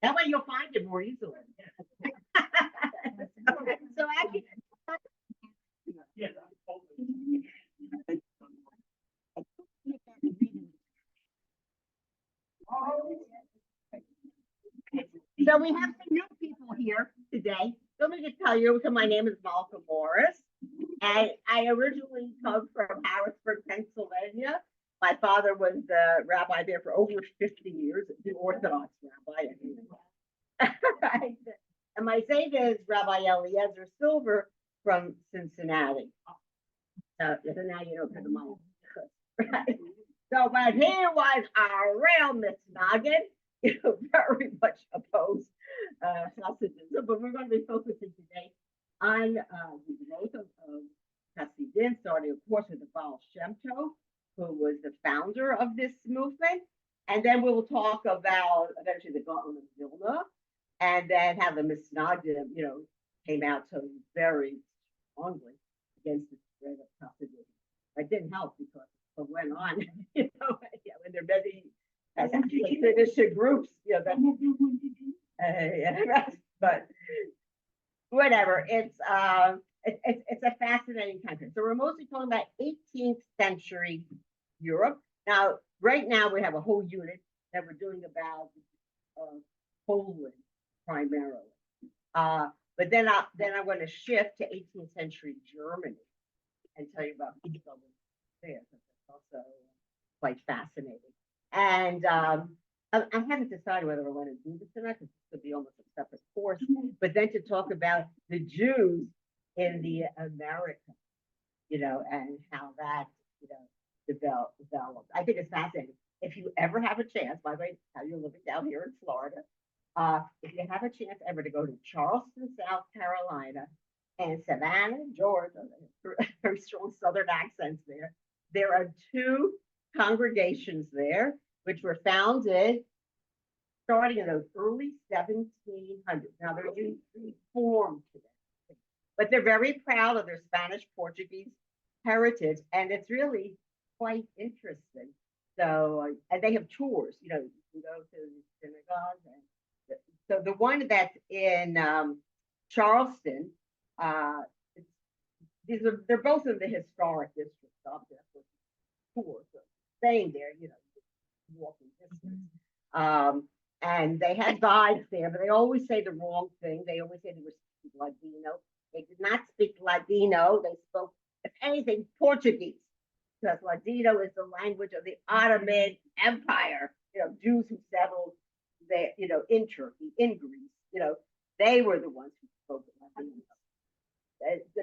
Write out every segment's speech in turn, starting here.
That way you'll find it more easily. So actually, so we have some new people here today. So let me just tell you, so my name is Malka Morris, and I originally come from Harrisburg, Pennsylvania. My father was the rabbi there for over 50 years, the Orthodox rabbi. Right. And my saint is Rabbi Eliezer Silver from Cincinnati. So now you know because of my right. So, but he was a real misnoggin, very much opposed Hasidism. But we're going to be focusing today on the growth of Hasidim, starting, of course, with the Baal Shem Tov, who was the founder of this movement. And then we will talk about eventually the Gaon of Vilna, and then how the Misnagdim, came out so very strongly against the spread of Hasidism. It didn't help because it went on, and there are many tradition groups, but whatever. It's a fascinating country. So we're mostly talking about 18th century Europe. Now, right now we have a whole unit that we're doing about Poland primarily. But then I'm going to shift to 18th century Germany and tell you about people there. That's also quite fascinating. And I haven't decided whether I want to do this or not, because this could be almost a separate course. But then to talk about the Jews in the America, and how that, developed. I think it's fascinating. If you ever have a chance, by the way, how you're living down here in Florida, if you have a chance ever to go to Charleston, South Carolina, and Savannah, Georgia, very strong Southern accents there are two congregations there, which were founded starting in those early 1700s. Now they're reformed today, but they're very proud of their Spanish Portuguese heritage, and it's really quite interesting. So, and they have tours. You can go to the synagogue. So the one that's in Charleston, they're both in the historic district of there. Tour, so staying there, walking distance. And they had guides there, but they always say the wrong thing. They always say they were speaking Ladino. They did not speak Ladino. They spoke, if anything, Portuguese, because Ladino is the language of the Ottoman Empire. Jews who settled there, in Turkey, in Greece. They were the ones who spoke Ladino.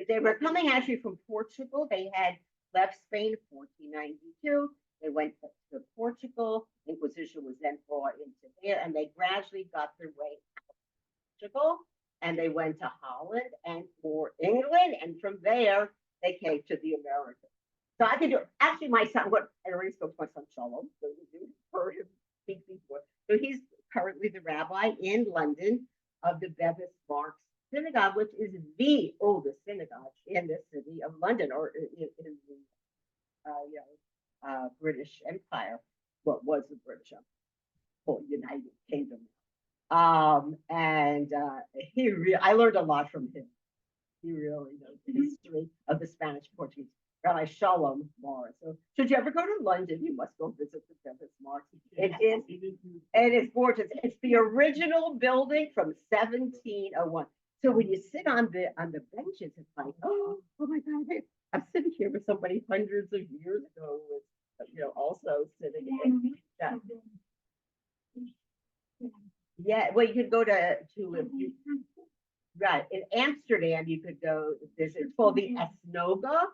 They were coming actually from Portugal. They had left Spain in 1492. They went to Portugal. Inquisition was then brought into there, and they gradually got their way out of Portugal, and they went to Holland and for England, and from there they came to the Americas. So I can do actually my son. I already spoke to my son Shalom, so you heard him speak before. So he's currently the rabbi in London of the Bevis Marks Synagogue, which is the oldest synagogue in the city of London, or in the British Empire, what was the British Empire, or United Kingdom. And I learned a lot from him. He really knows the history of the Spanish Portuguese. Rabbi Shalom Morris. So, should you ever go to London, you must go visit the Bevis Marks. It is gorgeous. It's the original building from 1701. So when you sit on the benches, it's like, oh my God, I'm sitting here with somebody hundreds of years ago, with also sitting in that. Yeah, well, you could go to right in Amsterdam. You could go. It's called the Esnoga,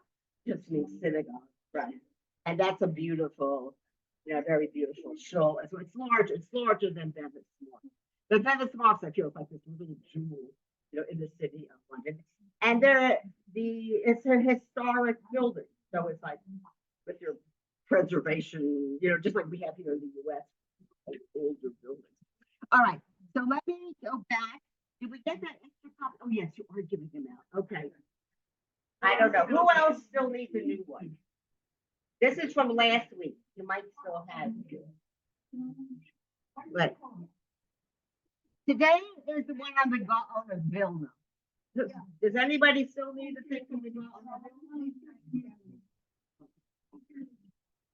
just means synagogue, right? And that's a beautiful, very beautiful shul. So it's large. It's larger than Bevis Marks. The Bevis Marks, I feel, is like this little jewel, in the city of London. And it's a historic building. So it's like with your preservation, just like we have here in the US, like older buildings. All right. So let me go back. Did we get that extra copy? Oh, yes, you are giving them out. Okay. I don't know. Who else still needs a new one? This is from last week. You might still have it. But Today is the one on the Gaon of Vilna. Does anybody still need to think of the Gaon of Vilna?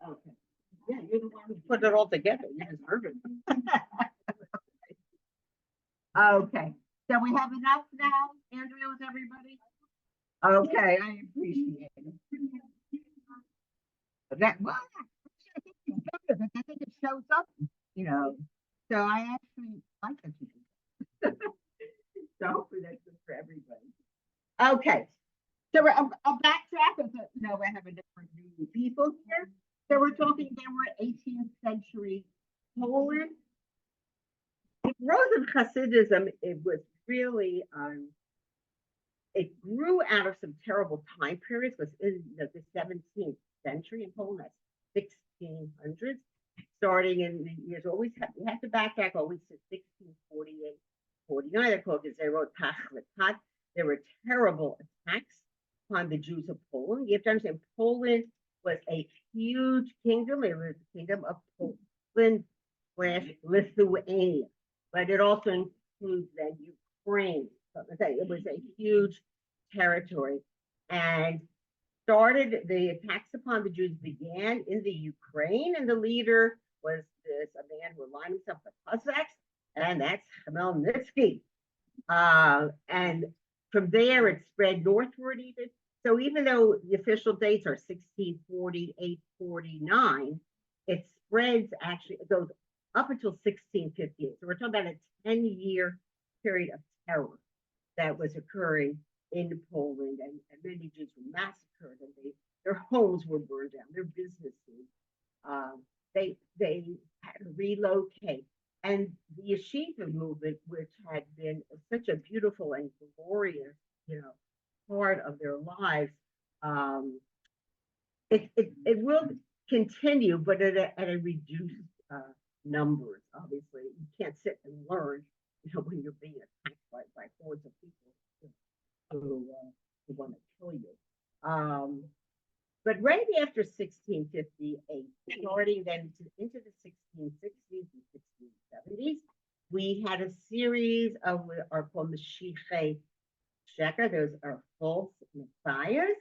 Okay. Yeah, you're the one who put it all together. You deserve it. Okay. So we have enough now, Andrea, with everybody? Okay, I appreciate it. That well, I think it's better because I think it shows up, you know. So I actually like that you do. So hopefully that's good for everybody. Okay. So I'll backtrack because you know we have a different group of people here. So we're talking again, we're 18th century Poland. The growth of Hasidism, it was really it grew out of some terrible time periods. Was in the 17th century in Poland, that's 1600s, starting in the years. Always you have to backtrack always to 1648, 49. Because they wrote Tachletat. There were terrible attacks upon the Jews of Poland. You have to understand, Poland was a huge kingdom. It was the kingdom of Poland slash Lithuania, but it also includes then Ukraine. So it was a huge territory, and the attacks upon the Jews began in the Ukraine, and the leader was a man who aligned himself with Cossacks, and that's Khmelnytsky. And from there, it spread northward even. So even though the official dates are 1648, 49, it spreads actually, it goes up until 1658. So we're talking about a 10-year period of terror that was occurring in Poland, and many Jews were massacred, and their homes were burned down, their businesses. They had to relocate. And the yeshiva movement, which had been such a beautiful and glorious, part of their lives, it will continue, but at a reduced numbers. Obviously, you can't sit and learn, when you're being attacked by hordes of people who want to kill you. But right after 1658, starting then into the 1660s and 1670s, we had a series of what are called Mashiach Sheker. Those are false messiahs.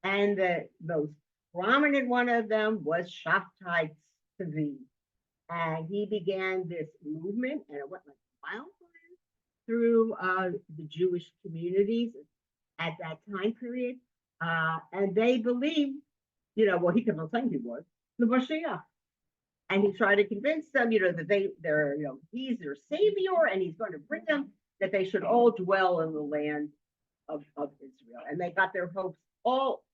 And the most prominent one of them was Shabtai Tzvi. And he began this movement, and it went like wildfire through the Jewish communities at that time period. And they believed, he could not claim he was the Mashiach. And he tried to convince them, that they're, he's their savior, and he's going to bring them, that they should all dwell in the land of Israel. And they got their hopes all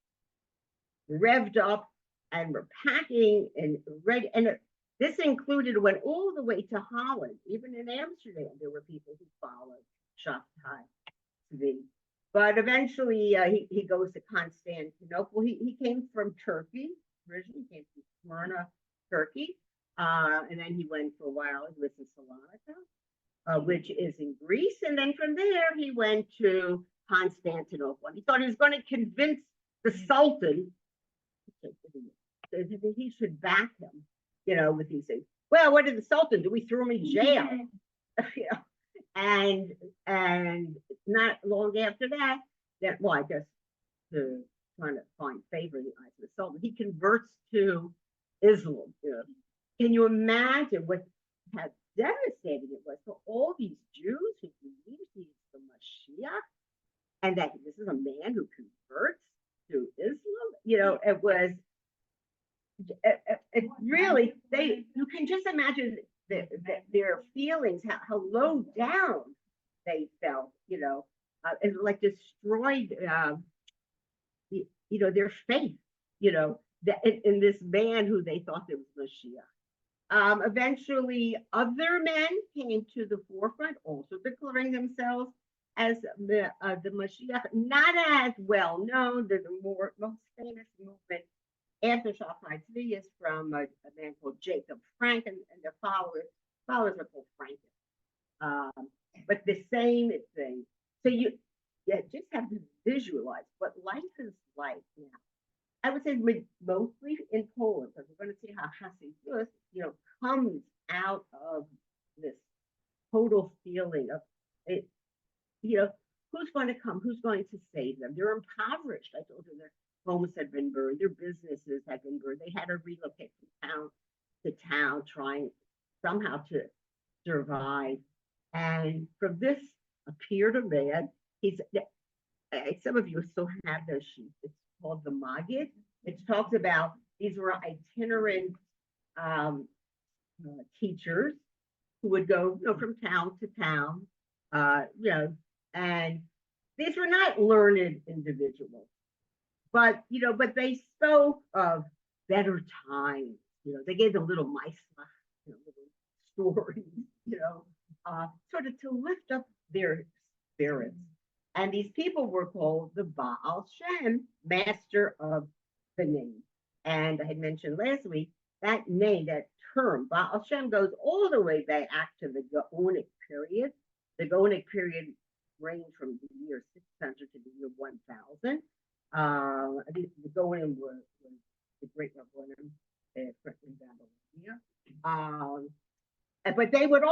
revved up and were packing and ready. And this included, went all the way to Holland. Even in Amsterdam, there were people who followed Shabtai Tzvi. But eventually, he goes to Constantinople. He came from Turkey, originally came from Smyrna, Turkey. And then he went for a while, he was in Salonika, which is in Greece. And then from there, he went to Constantinople. And he thought he was going to convince the Sultan that he should back him, with these things. Well, what did the Sultan do? We threw him in jail. And not long after that, I guess to trying to find favor in the eyes of the Sultan, he converts to Islam. Can you imagine how devastating it was for all these Jews who believe he's the Mashiach, and that this is a man who converts to Islam? It was. It really, you can just imagine their feelings, how low down they felt, and like destroyed, their faith, that in this man who they thought there was Mashiach. Eventually, other men came to the forefront, also declaring themselves as the Mashiach, not as well known. The most famous movement after Shabtai Tzvi is from a man called Jacob Frank, and the followers are called Frankists. But the same thing. So you just have to visualize what life is like now. I would say mostly in Poland, because we're going to see how Hasidus, comes out of this total feeling of it, you know, who's going to come, who's going to save them. They're impoverished. I told you their homes had been burned, their businesses had been burned. They had to relocate from town to town, trying somehow to survive. And from this appeared a man. He's some of you still have those sheets. It's called the Maggid. It talks about these were itinerant teachers who would go, from town to town, and these were not learned individuals, but they spoke of better times. They gave them little mice, little stories, sort of to lift up their spirits. And these people were called the Baal Shem, master of the name. And I had mentioned last week that name, that term, Baal Shem, goes all the way back to the Gaonic period. The Gaonic period ranged from the year 600 to the year 1000. The Gaonim was the great Rabbanim in Babylonia. But they would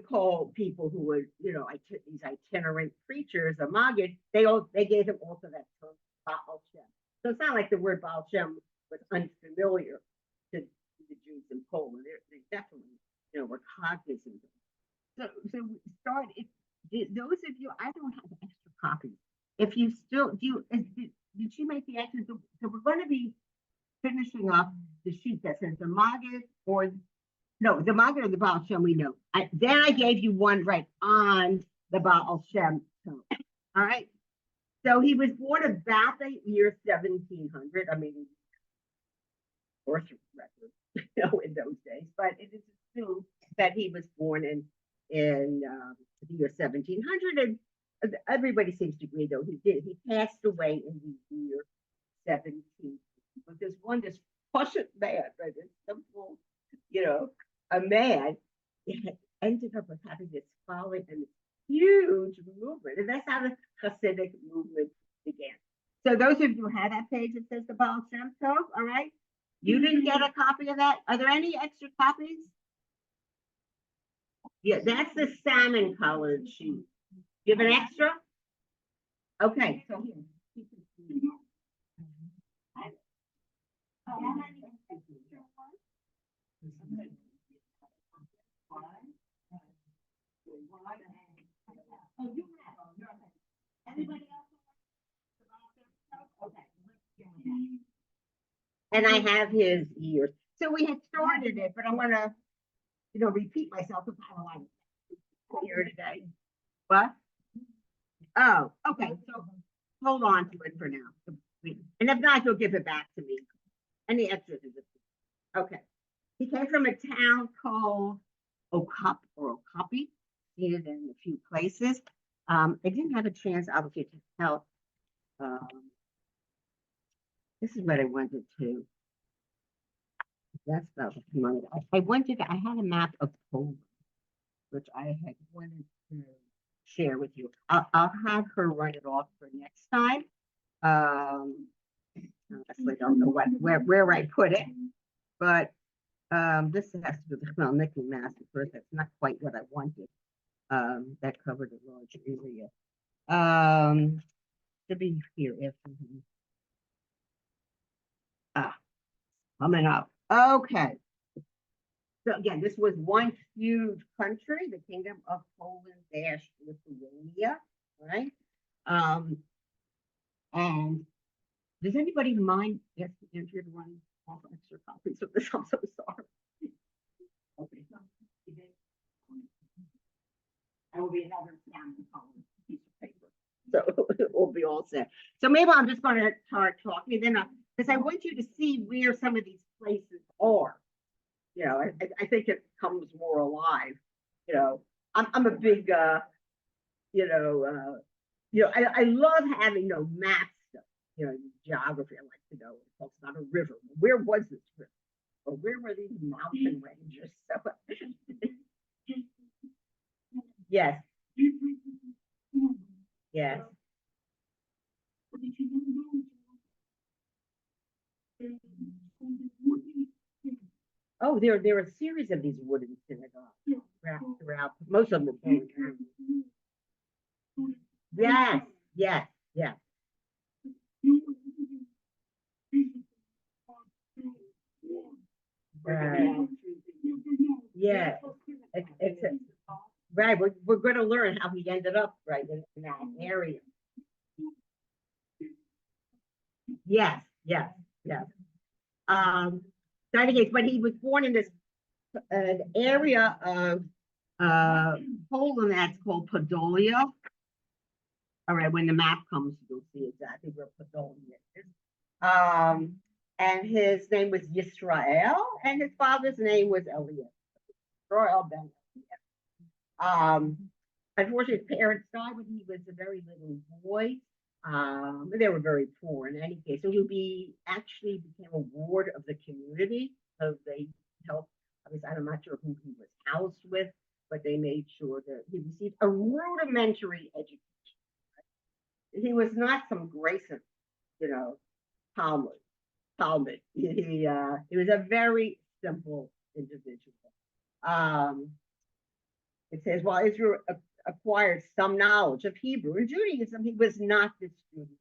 call people who were, these itinerant preachers, a Maggid. They gave them also that term, Baal Shem. So it's not like the word Baal Shem was unfamiliar to the Jews in Poland. They definitely, were cognizant of it. So we start. Those of you, I don't have extra copies. If you still did you make the extras? So we're going to be finishing up the sheet that says the Maggid the Maggid or the Baal Shem, we know. Then I gave you one right on the Baal Shem. All right. So he was born about the year 1700. I mean, birth record, in those days. But it is assumed that he was born in the year 1700. And everybody seems to agree, though, he passed away in the year 17. But there's this Prussian man, right? This simple, a man ended up with having this following and huge movement. And that's how the Hasidic movement began. So those of you who had that page that says the Baal Shem Tov, all right? You didn't get a copy of that? Are there any extra copies? Yeah, that's the salmon colored sheet. You have an extra? Okay, so here. And I have his ears. So we had started it, but I want to, repeat myself because I don't want to here today. What? Oh, okay. So hold on to it for now. And if not, you'll give it back to me. Any extras? Okay. He came from a town called Okapi, seen it in a few places. I didn't have a chance, obviously, to tell. This is what I wanted to. That's about the money. I had a map of Poland, which I had wanted to share with you. I'll have her run it off for next time. Honestly, don't know where I put it, but this has to do with the Mickey Mouse first. That's not quite what I wanted. That covered a large area. To be here after coming up. Okay. So again, this was one huge country, the Kingdom of Poland-Lithuania, right? And does anybody mind asking Andrea to run off extra copies of this? I'm so sorry. Okay. I will be another piece of paper. So it will be all set. So maybe I'm just going to start talking, then because I want you to see where some of these places are. I think it comes more alive. I'm a big, I love having maps stuff. Geography. I like to know it's not a river. Where was this river? Or where were these mountain ranges? So, yes. Yes. Oh, there are a series of these wooden synagogues throughout. Most of them are burned down. Yes, yes, yes. Right. Yeah. It's right. We're going to learn how he ended up right in that area. Yes, yes, yes. So in case, but he was born in this an area of uh, Poland that's called Podolia. All right, when the map comes, you'll see exactly where Podolia is. Um, and his name was Yisrael, and his father's name was Elias. Royal Ben. Um, Unfortunately, his parents died when he was a very little boy. They were very poor in any case. So he actually became a ward of the community. So they helped. I'm not sure who he was housed with, but they made sure that he received a rudimentary education. He was not some Grayson, you know, Talmud. He was a very simple individual. Um, It says, while Israel acquired some knowledge of Hebrew and Judaism, he was not the student.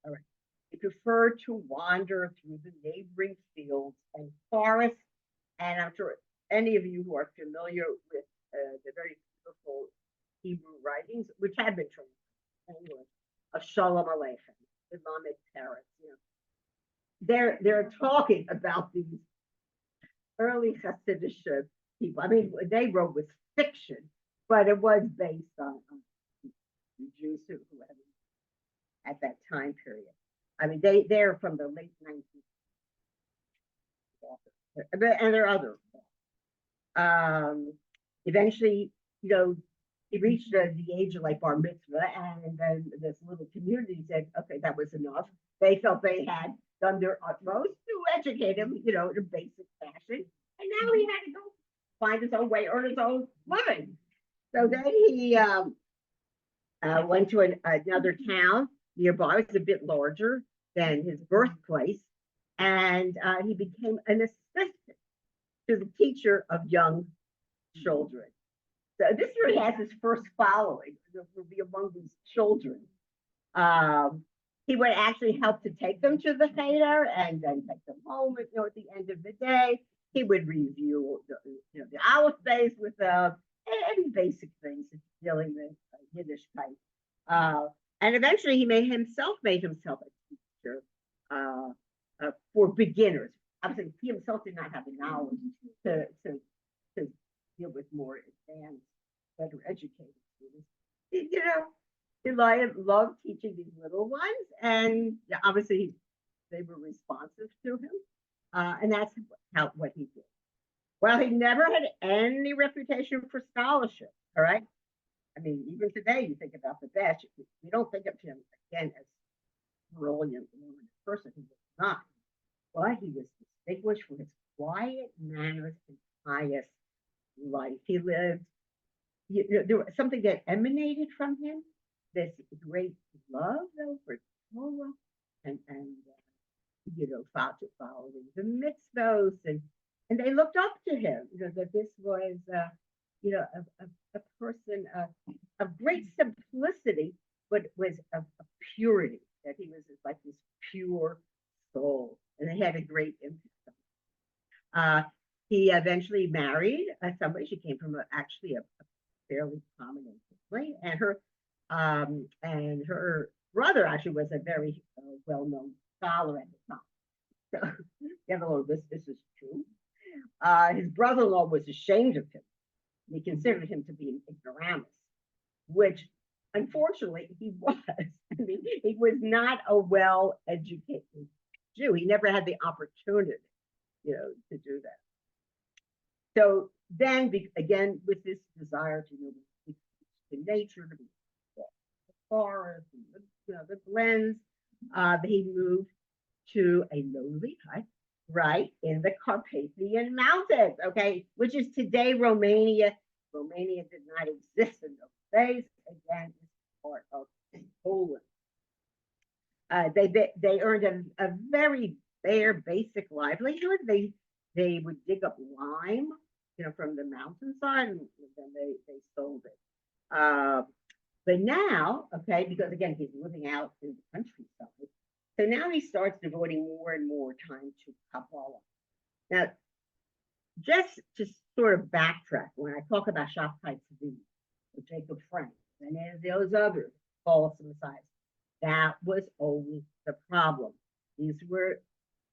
All right. He preferred to wander through the neighboring fields and forests. And I'm sure any of you who are familiar with the very beautiful Hebrew writings, which had been translated of Shalom Aleichem, Islamic parents, they're talking about these early Hasidic people. I mean, they wrote with fiction, but it was based on Jews who had at that time period. I mean, they're from the late 19th, and there are other. Um, Eventually, you know, he reached the age of like bar mitzvah, and then this little community said, okay, that was enough. They felt they had done their utmost to educate him, in a basic fashion, and now he had to go find his own way, earn his own living. So then he went to another town nearby. It was a bit larger than his birthplace, and he became an assistant to the teacher of young children. So this really has his first following. Will be among these children. Um, he would actually help to take them to the Cheder and then take them home. At the end of the day, he would review the Aleph base with them, any basic things dealing with Yiddishkeit. And eventually, he made himself a teacher for beginners. Obviously, he himself did not have the knowledge to deal with more advanced, better educated students. Eliab loved teaching these little ones, and obviously they were responsive to him, and that's what he did. Well, he never had any reputation for scholarship. All right, I mean, even today, you think about the best, you don't think of him again as brilliant person. He was not, but he was distinguished for his quiet manners and pious life. He lived. There was something that emanated from him, this great love though for Torah and following the mitzvos, and they looked up to him. That this was a person of great simplicity, but was of purity. That he was like this pure soul, and they had a great impact. He eventually married somebody. She came from actually a fairly prominent family, and her brother actually was a very well-known scholar at the time. So, you know, this is true. His brother-in-law was ashamed of him. He considered him to be an ignoramus, which unfortunately he was. I mean, he was not a well-educated Jew. He never had the opportunity, to do that. So then, again, with this desire to the nature, to be the forest, and the glens, he moved to a lowly hut, right in the Carpathian Mountains, okay, which is today Romania. Romania did not exist in those days. Again, it's part of Poland. They earned a very bare, basic livelihood. They they would dig up lime, from the mountainside, and then they sold it. But now, okay, because again, he's living out in the countryside. So now he starts devoting more and more time to Kabbalah. Now, just to sort of backtrack, when I talk about Shabtai Tzvi, Jacob Frank, and those other false messiahs, that was always the problem. These were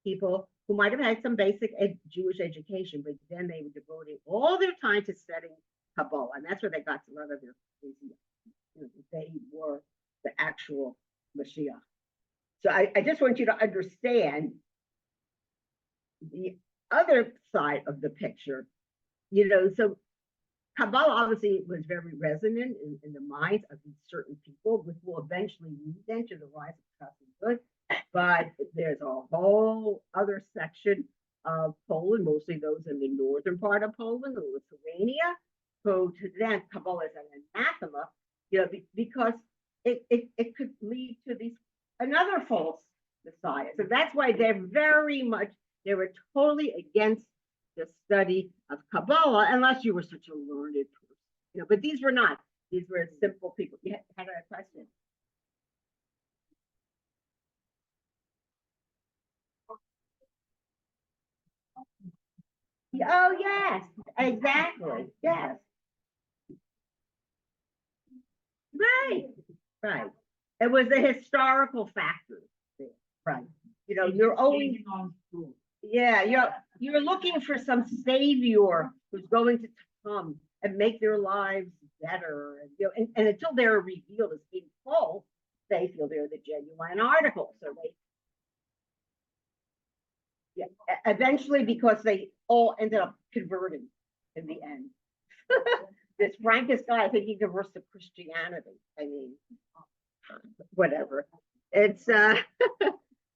people who might have had some basic Jewish education, but then they were devoting all their time to studying Kabbalah, and that's where they got a lot of their crazy. They were the actual Mashiach. So I just want you to understand the other side of the picture. So Kabbalah obviously was very resonant in the minds of these certain people, which will eventually lead them to the rise of Good. But there's a whole other section of Poland, mostly those in the northern part of Poland, Lithuania, who to them Kabbalah is an anathema, because it could lead to another false messiah. So that's why they were totally against the study of Kabbalah, unless you were such a learned person. But these were not. These were simple people. You had a question? Oh, yes, exactly. Yes. Right. Right. It was a historical factor there. Right. You're always yeah, you're looking for some savior who's going to come and make their lives better. And until they're revealed as being false, they feel they're the genuine article. So yeah, eventually, because they all ended up converting in the end. This Frankist guy, I think he converts to Christianity. I mean, whatever. It's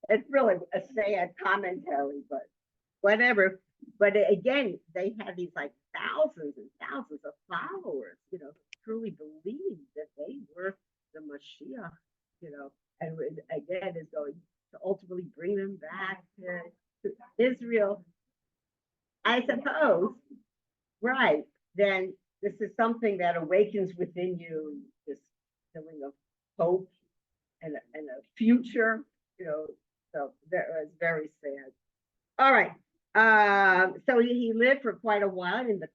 it's really a sad commentary, but whatever. But again, they had these like thousands and thousands of followers, truly believed that they were the Mashiach, and again is going to ultimately bring them back to Israel. I suppose, right? Then this is something that awakens within you this feeling of hope and a future, So that was very sad. All right. So he lived for quite a while in the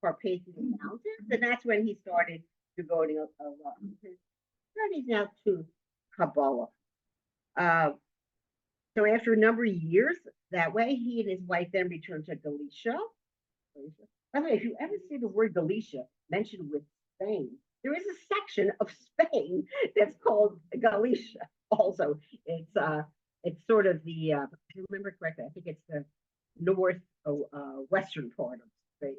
Carpathian Mountains, and that's when he started devoting a lot of his studies now to Kabbalah. Uh, so after a number of years that way, he and his wife then returned to Galicia. By the way, if you ever see the word Galicia mentioned with Spain, there is a section of Spain that's called Galicia. Also, it's sort of the if I remember correctly, I think it's the north western part of Spain.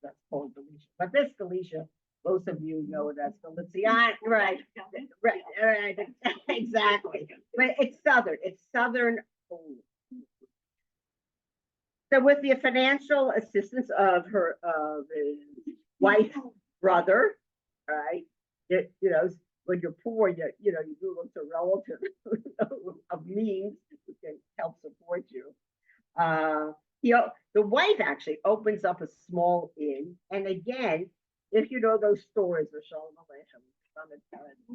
That's called Galicia. But this Galicia, most of you know it as Galicia, right? Right, exactly. But it's southern. It's southern. So with the financial assistance of his wife's brother, right? When you're poor, you do look to relatives of means who can help support you. Uh, the wife actually opens up a small inn, and again, if you know those stories of Shalom Aleichem,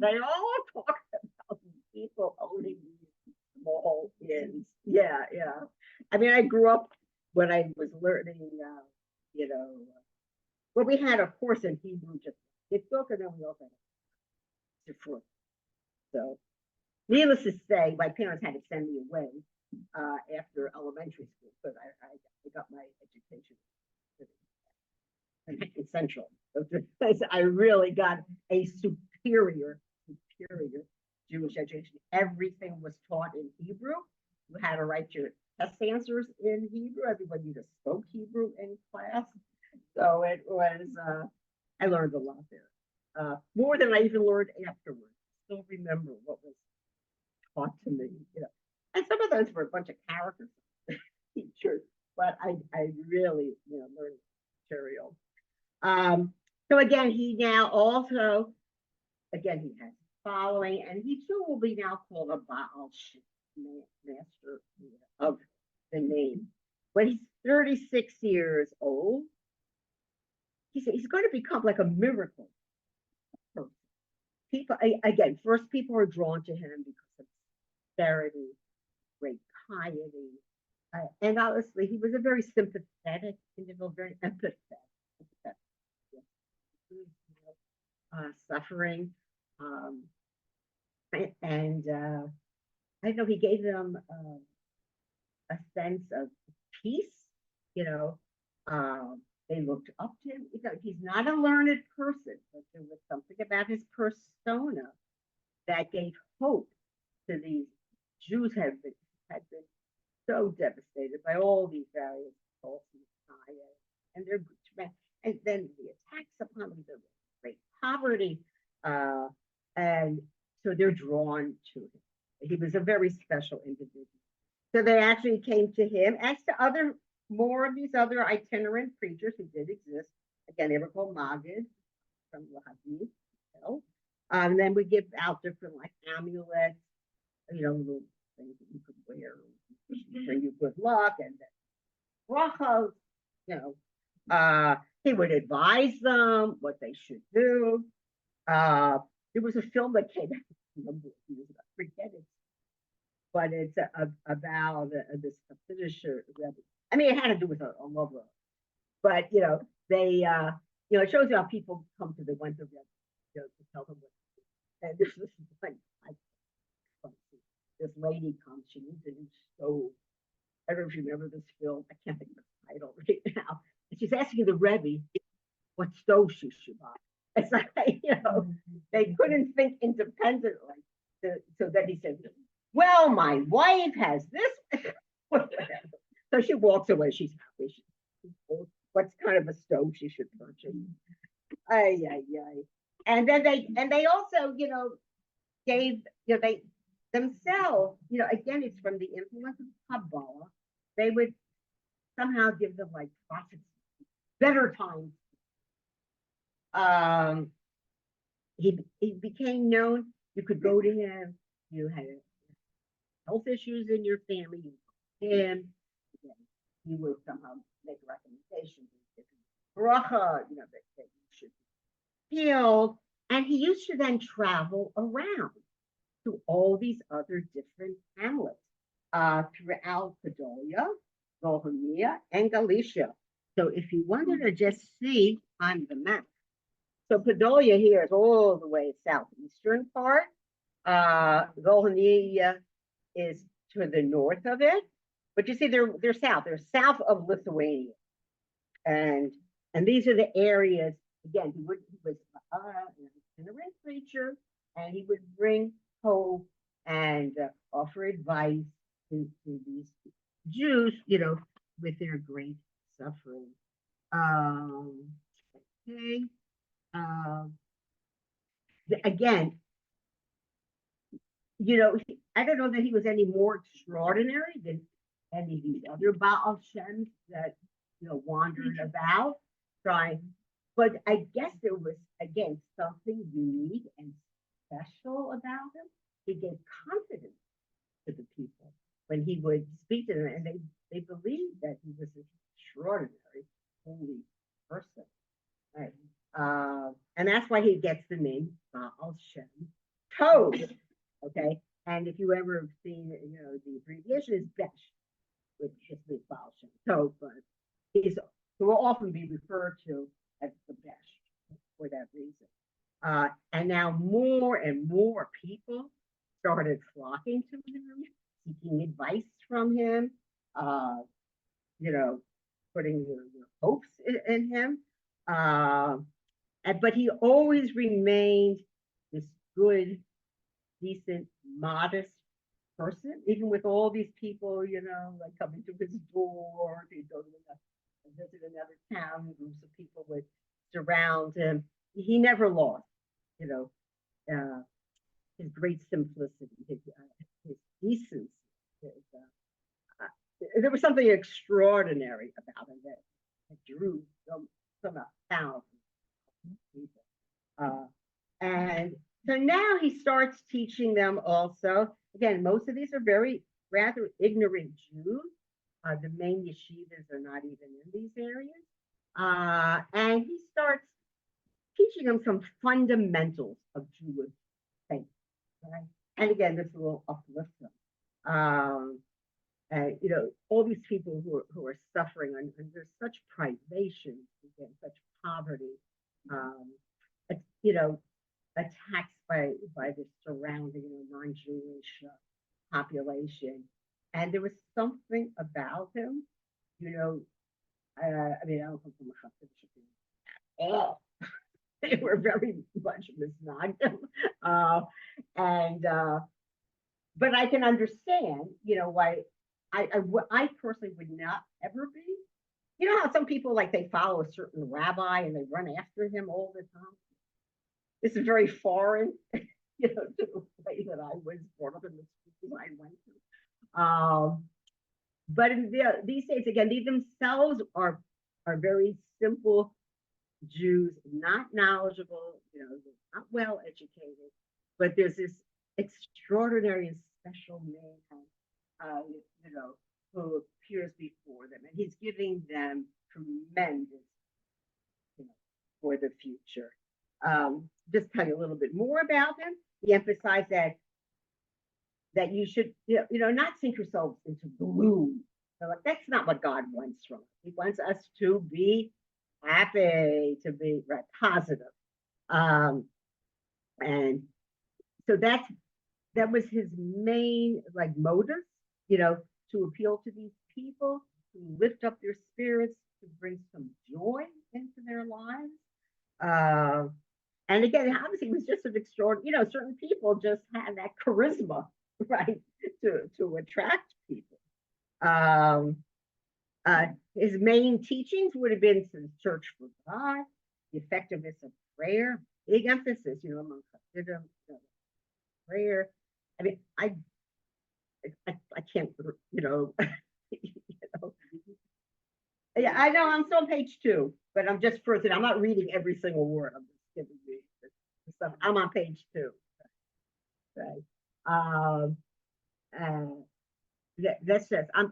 they all talk about people owning these small inns. Yeah, yeah. I mean, I grew up when I was learning, you know, well, we had a course in Hebrew, just it's book, and then we also had a So, needless to say, my parents had to send me away after elementary school because I got my education in Central. I really got a superior Jewish education. Everything was taught in Hebrew. You had to write your test answers in Hebrew. Everybody just spoke Hebrew in class. So it was, I learned a lot there. More than I even learned afterwards. I still remember what was taught to me, And some of those were a bunch of characters teachers, but I really, learned material. So again, he now also, again, he has following, and he too will be now called a Baal master of the name. But he's 36 years old. He said he's going to become like a miracle person. People, again, first people are drawn to him because of sincerity, great piety. And honestly, he was a very sympathetic individual, very empathetic, suffering. Um, and I know he gave them a sense of peace. You know, they looked up to him. You know, he's not a learned person, but there was something about his persona that gave hope to these Jews had been so devastated by all these various cults and their and then the attacks upon them, the great poverty, uh, and so they're drawn to him. He was a very special individual. So they actually came to him, as to other more of these other itinerant preachers who did exist. Again, they were called Magid from Lahadi. Then we give out different like amulets, little things that you could wear, bring you good luck, and brachos, you know. He would advise them what they should do. There was a film that came out, I forget it, but it's about this finisher. I mean, it had to do with a love, but they, it shows you how people come to the winter to tell them what to do. And this is like, this lady comes, she needs a new stove. I don't know if you remember this film. I can't think of the title right now. And she's asking the Rebbe what stove she should buy. It's like, they couldn't think independently. So then he said, well, my wife has this. So she walks away. She's happy. What's kind of a stove she should purchase? Ay, ay, ay. And then they also, gave, they themselves, again, it's from the influence of Kabbalah. They would somehow give them like prophets, better times. He became known. You could go to him. You had health issues in your family. You go to him. He would somehow make recommendations. Bracha, that you should be healed. And he used to then travel around to all these other different hamlets throughout Podolia, Bohemia, and Galicia. So if you wanted to just see on the map, so Podolia here is all the way southeastern part. Bohemia is to the north of it, but you see they're south. They're south of Lithuania, and these are the areas. Again, he was an itinerant preacher, and he would bring hope and offer advice to these Jews, with their great suffering. Okay. Again, I don't know that he was any more extraordinary than any of these other Baal Shems that wandered about trying. But I guess there was, again, something unique and special about him. He gave confidence to the people when he would speak to them, and they believed that he was an extraordinary, holy person. Right? And that's why he gets the name Baal Shem Tov. Okay, and if you ever have seen, the abbreviation is Besh, which just means Baal Shem Tov, but he will often be referred to as the Besh for that reason. And now more and more people started flocking to him, seeking advice from him, putting their hopes in him. But he always remained this good, decent, modest person, even with all these people, like coming to his door. He'd go to visit another town, groups of people would surround him. He never lost, his great simplicity, his decency. There was something extraordinary about him that drew some thousands of people. And so now he starts teaching them also. Again, most of these are rather ignorant Jews. The main yeshivas are not even in these areas. And he starts teaching them some fundamentals of Jewish faith. Right? And again, this will uplift them. And all these people who are suffering under such privation, again, such poverty, um, attacks by the surrounding non-Jewish population. And there was something about him, you know. I mean, I don't come from a oh, they were very much misogynist, and but I can understand, why I personally would not ever be. You know how some people like they follow a certain rabbi and they run after him all the time. This is very foreign, to the way that I was brought up in the schools I went to. But these days, again, these themselves are very simple Jews, not knowledgeable, not well educated, but there's this extraordinary and special man, who appears before them, and he's giving them tremendous, for the future. Just tell you a little bit more about him. He emphasized that you should, not sink yourselves into gloom. So like, that's not what God wants from us. He wants us to be happy, to be right, positive. And so that was his main motive, to appeal to these people, to lift up their spirits, to bring some joy into their lives. And again, obviously, it was just an extraordinary, certain people just had that charisma, right, to attract people. His main teachings would have been to search for God, the effectiveness of prayer, big emphasis, among Hasidim, prayer. I mean, I can't, Yeah, I know. I'm still on page 2, but I'm just further. I'm not reading every single word. I'm just giving you the stuff. I'm on page 2. Right. And that's just. I'm.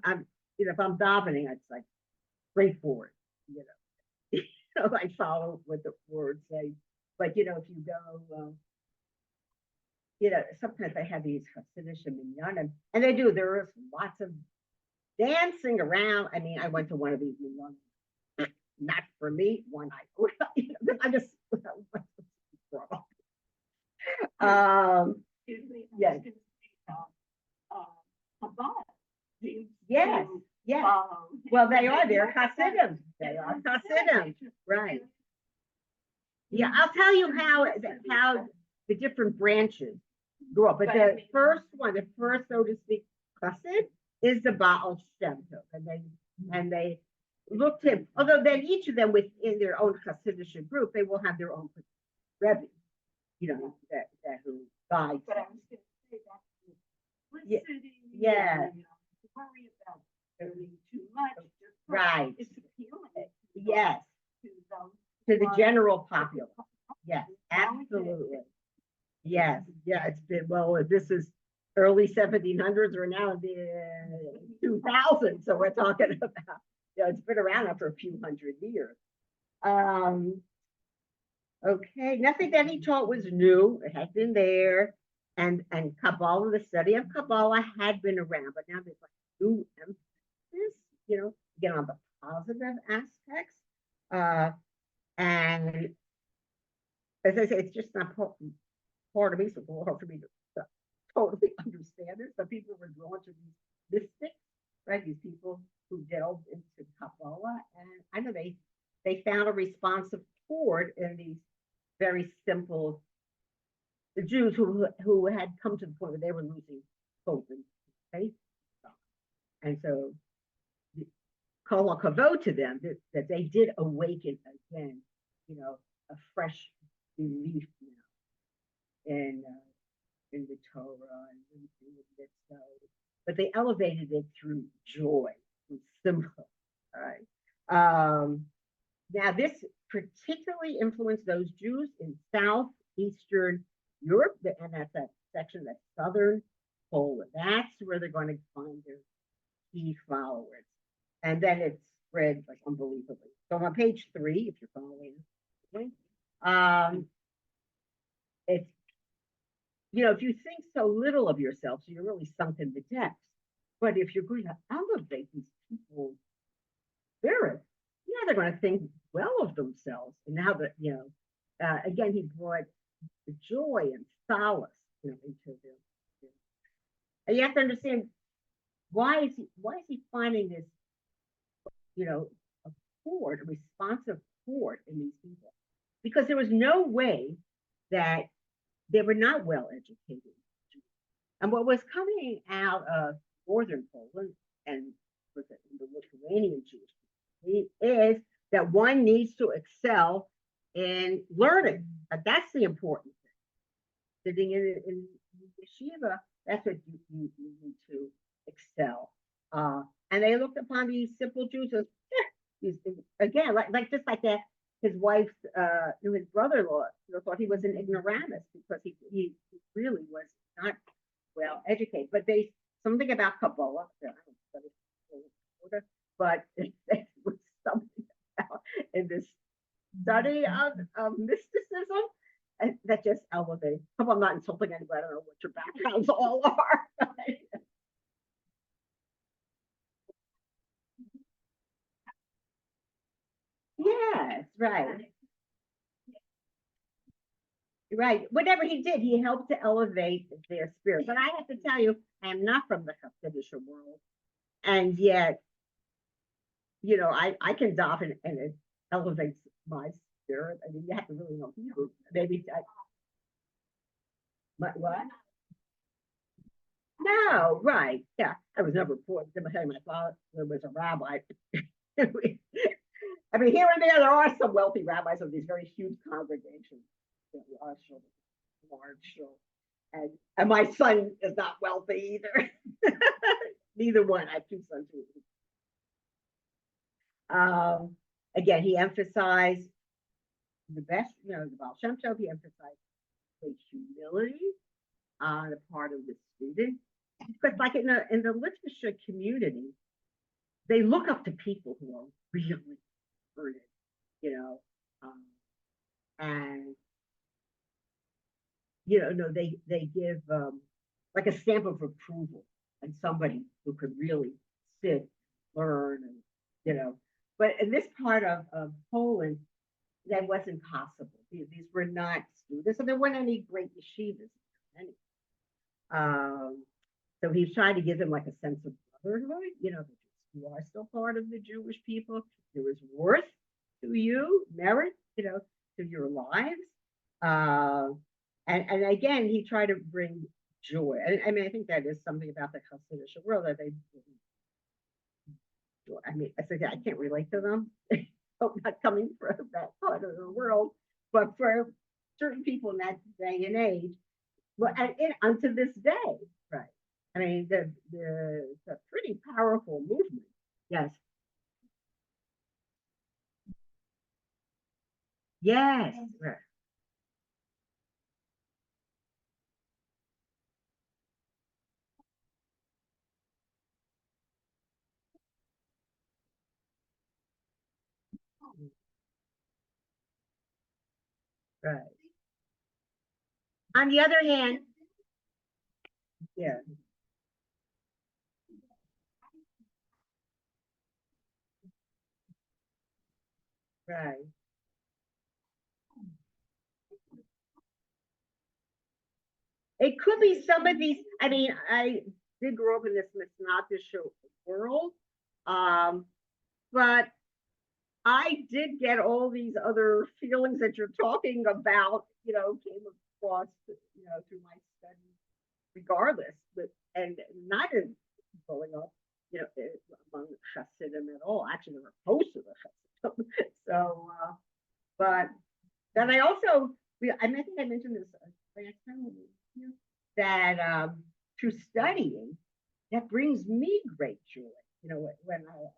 If I'm davening, it's like straightforward. I follow what the words say. But if you go, sometimes they have these Hasidic minyanim, and they do. There is lots of dancing around. I mean, I went to one of these minyanim. Not for me. One I just yes. Yes, yes. Well, they are. They're Hasidim. They are Hasidim. Right. Yeah, I'll tell you how the different branches grew up. But the first one, the first, so to speak, Hasid is the Baal Shem Tov, and they looked him. Although then each of them within their own Hasidic group, they will have their own Rebbe, that who guides. But I was going to say that yeah. Worry about earning too much. Right. It's appealing. Yes. To the general populace. Yes, absolutely. Yes, yeah. It's been this is early 1700s. We're now in the 2000s, so we're talking about it's been around now for a few hundred years. Okay, nothing that he taught was new. It had been there, and Kabbalah, the study of Kabbalah had been around, but now there's new emphasis, again on the positive aspects. And as I say, it's just not part of me, so it's a little hard for me to totally understand it. Some people were drawn to these mystics, right? These people who delved into Kabbalah, and I know they found a responsive chord in these very simple Jews who had come to the point where they were losing hope and faith. And so, kol hakavod to them that they did awaken again, a fresh belief now in the Torah and in the mitzvah. But they elevated it through joy, through simcha. All right. Now, this particularly influenced those Jews in southeastern Europe, and that's that section, that southern Poland. That's where they're going to find their key followers. and then it spread like unbelievably. So on page 3, if you're following, um, it's if you think so little of yourself, so you're really sunk in the depths. But if you're going to elevate these people's spirit, they're going to think well of themselves. And now that again, he brought the joy and solace, into them. And you have to understand why is he finding this, a a responsive chord in these people? Because there was no way that they were not well educated. And what was coming out of northern Poland and with the Lithuanian Jewish is that one needs to excel in learning. That's the important thing. Sitting in yeshiva, that's what you need to excel. And they looked upon these simple Jews as, again, like just like that. His wife's, his brother-in-law, thought he was an ignoramus because he really was not well educated. But something about Kabbalah, but there was something about in this study of mysticism that just elevated. Hope I'm not insulting anybody. I don't know what your backgrounds all are. Yes, right. Right. Whatever he did, he helped to elevate their spirit. But I have to tell you, I am not from the Hasidic world. And yet, I can daven and it elevates my spirit. I mean, you have to really know Hebrew. Maybe, what? No, right. Yeah. I was never poor. My father was a rabbi. I mean, here and there are some wealthy rabbis of these very huge congregations. Are large, and my son is not wealthy either. Neither one. I have two sons. Again, he emphasized the best, the Baal Shem Tov. He emphasized great humility on the part of the student. Because, like in the literature community, they look up to people who are really learned, and no, they give like a stamp of approval and somebody who could really sit, learn, and But in this part of Poland, that wasn't possible. These were not students, so there weren't any great yeshivas. Um, so he's trying to give them like a sense of brotherhood. You are still part of the Jewish people. There is worth to you, merit, to your lives. Uh, and again, he tried to bring joy. I mean, I think that is something about the Hasidic world that they. I mean, I think I can't relate to them. I'm not coming from that part of the world, but for certain people in that day and age, well, and unto this day, right? I mean, it's a pretty powerful movement. Yes, yes, right, right. On the other hand, yeah, right. It could be some of these. I mean, I did grow up in this Mishnah world, um, but I did get all these other feelings that you're talking about, came across, through my studies, regardless, and not in growing up, among Hasidim at all. Actually, there were most of the Hasidim. So, but then I also, think I mentioned this last time that through studying, that brings me great joy. When I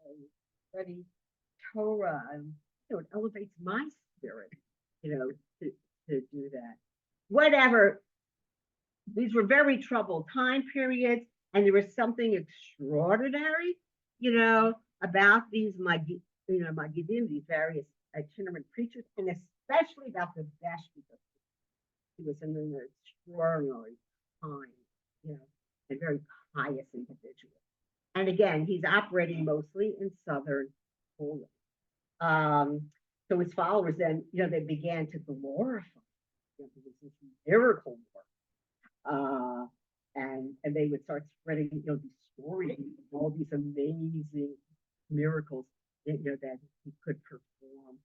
study Torah, and it elevates my spirit, to do that. Whatever. These were very troubled time periods, and there was something extraordinary, about these Magidim, these various itinerant preachers, and especially about the Besh, because he was an extraordinarily kind, you know, and very pious individual. And again, he's operating mostly in southern Poland. Um, so his followers then, they began to glorify, this miracle work, and they would start spreading, these stories of all these amazing miracles, that he could perform.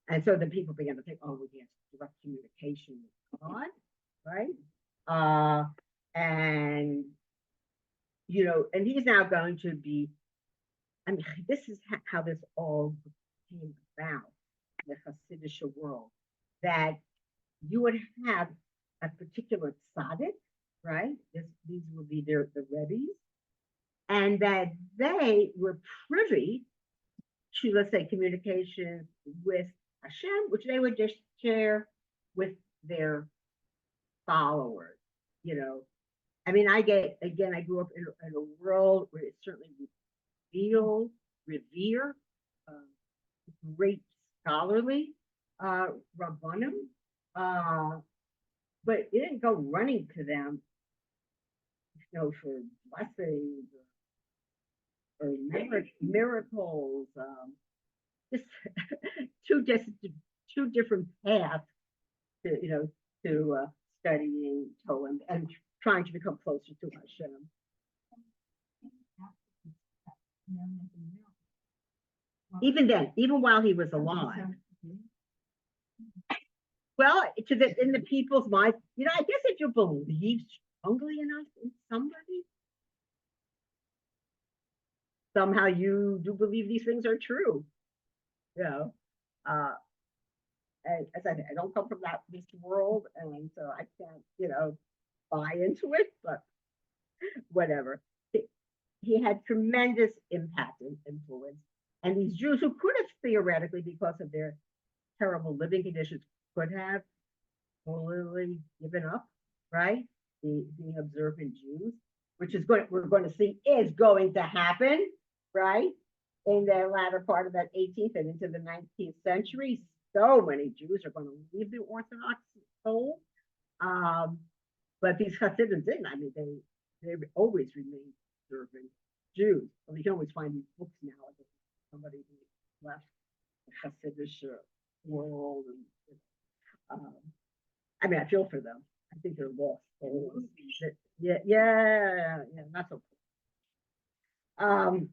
And so the people began to think, oh, we have direct communication with God, right? And and he's now going to be. I mean, this is how this all came about in the Hasidic world. That you would have a particular tzaddik, right? These would be the rebbes, and that they were privy to, let's say, communication with Hashem, which they would just share with their followers. I mean, I grew up in a world where it certainly revere great scholarly rabbanim, but it didn't go running to them, for blessings or miracles. Just two different paths to studying Torah and trying to become closer to Hashem. Even then, even while he was alive. Well, in the people's mind, I guess if you believe strongly enough in somebody, somehow you do believe these things are true. And as I said, I don't come from this world, and so I can't, buy into it, but whatever. He had tremendous impact and influence. And these Jews who could have theoretically, because of their terrible living conditions, could have totally given up, right? Being observant Jews, which is we're going to see is going to happen, right? In the latter part of that 18th and into the 19th century, so many Jews are going to leave the Orthodox fold. But these Hasidim didn't. I mean, they always remained observant Jews. Well, you can always find these books now. Somebody who left the Hasidic world. And, I mean, I feel for them. I think they're lost. Yeah, not so cool.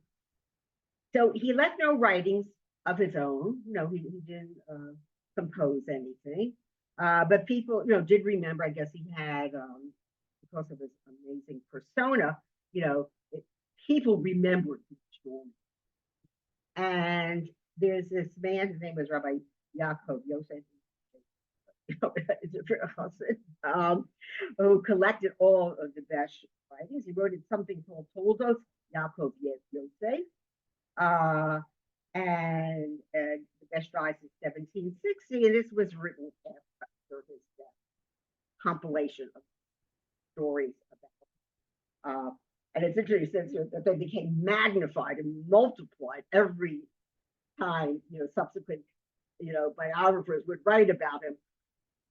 So he left no writings of his own. He didn't compose anything. But people, did remember. I guess he had, because of his amazing persona, people remembered his story. And there's this man, his name was Rabbi Yaakov Yosef, who collected all of the Besh writings. He wrote something called Toldos Yaakov Yosef. And the Besh dies in 1760, and this was written after his death. Compilation of stories about. And it's interesting that they became magnified and multiplied every time, subsequent, biographers would write about him.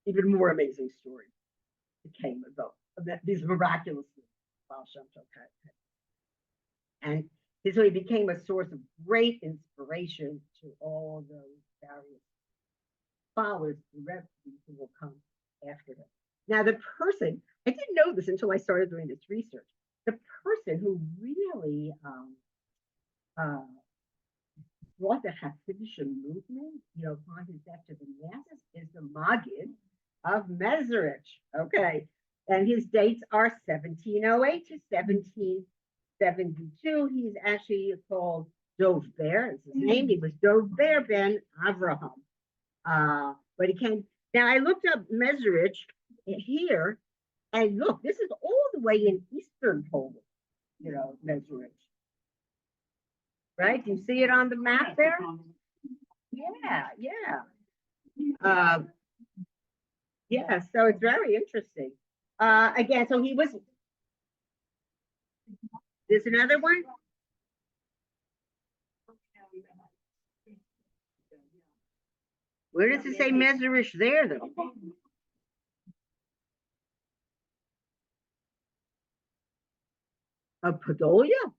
Even more amazing stories came about these miraculous things. And so he became a source of great inspiration to all those various followers, the rest who will come after him. Now, the person, I didn't know this until I started doing this research. The person who really brought the Hasidic movement, upon his death to the masses, is the Maggid of Mezrich. Okay, and his dates are 1708 to 1772. He's actually called Dov Ber. Is his name? He was Dov Ber ben Avraham. But he came. Now I looked up Mezrich here, and look, this is all the way in eastern Poland. Mezrich. Right? Do you see it on the map there? Yeah. Yeah, so it's very interesting. Again, so he was. There's another one. Where does it say Mezerish there, though? Of Podolia?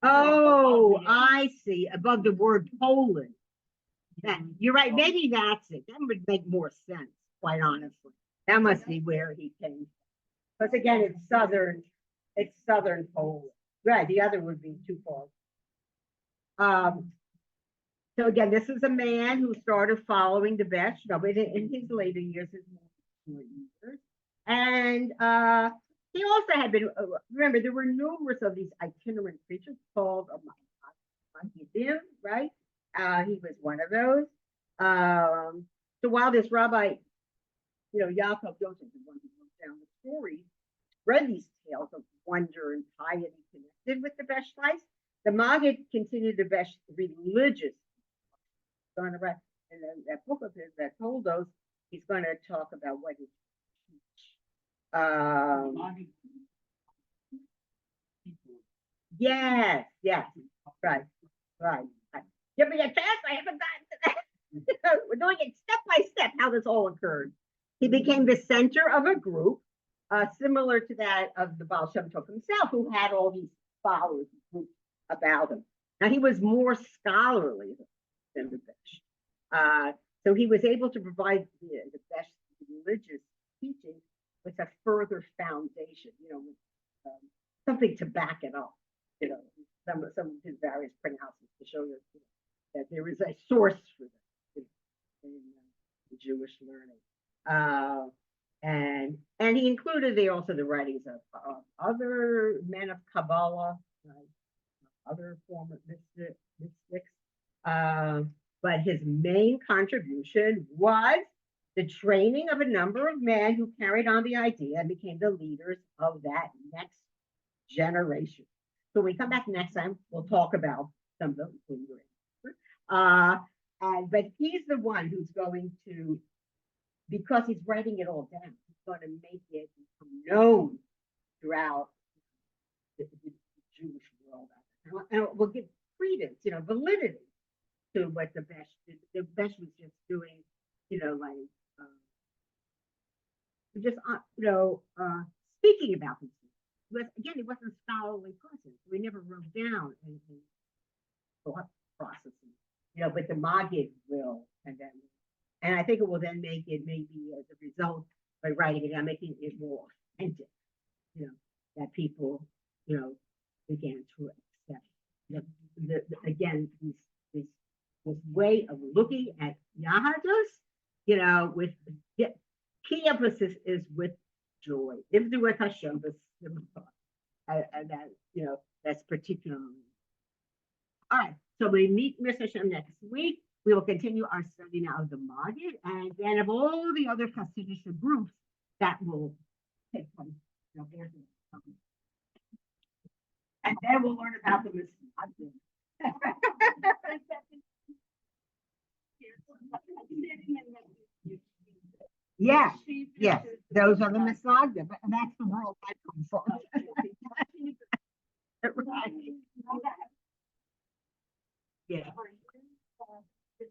Oh, I see. Above the word Poland. You're right. Maybe that's it. That would make more sense, quite honestly. That must be where he came. Because again, it's southern Poland. Right. The other would be too far. So again, this is a man who started following the best, you know, in his later years, his more years. And he also had been, remember, there were numerous of these itinerant preachers called Magidim, right? He was one of those. So while this rabbi, you know, Yaakov Joseph is one who wrote down the stories, read these tales of wonder and piety connected with the Beshlites, the Maggid continued the Besh religious. Going to write in that book of his that told us he's going to talk about what he teach. Yes, yes, right, right. Give me a chance. I haven't gotten to that. We're doing it step by step. How this all occurred. He became the center of a group, similar to that of the Baal Shem Tov himself, who had all these followers about him. Now he was more scholarly than the Besh. So he was able to provide the best religious teaching with a further foundation, you know, with something to back it up, you know, some of his various pronouncements to show that there is a source for this in Jewish learning. And he included there also the writings of other men of Kabbalah, other former mystics. But his main contribution was the training of a number of men who carried on the idea and became the leaders of that next generation. So when we come back next time, we'll talk about some of those leaders. But he's the one who's going to, because he's writing it all down, he's going to make it known throughout the Jewish world. And we'll give credence, you know, validity to what the Besh did. The Besh was just doing, you know, like just speaking about these things. Again, he wasn't a scholarly person, so he never wrote down anything thought processing, you know, but the Maggid will, and I think it will then make it maybe as a result by writing it down, making it more authentic, you know, that people, you know, began to accept. Again, this way of looking at Yahadus, you know, with key emphasis is with joy. If do with Hashem, and that, you know, that's particularly. All right, so we meet Mr. Hashem next week. We will continue our study now of the Maggid, and then of all the other Hasidic groups that will take place. You know, and then we'll learn about the Maggid. Yes, yes, those are the Masagda, and that's the world I come from. Right. Yeah.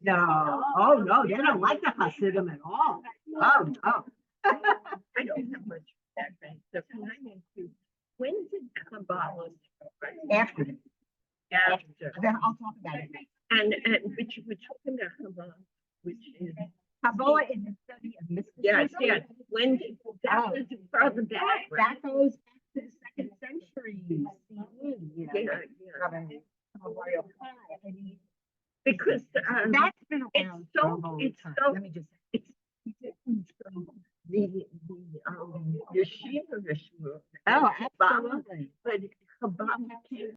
No, oh no, they don't like the Hasidim at all. Oh no. I don't have much background. So when did Kabbalah start? After him. After. Then I'll talk about it. And which we're talking about Kabbalah, which is Kabbalah is the study of mysticism. Yes, yes. When did that was further back? That goes back to the 2nd century. You know, because that's been around it's so let me just say it's the yeshiva. Oh, absolutely. But Kabbalah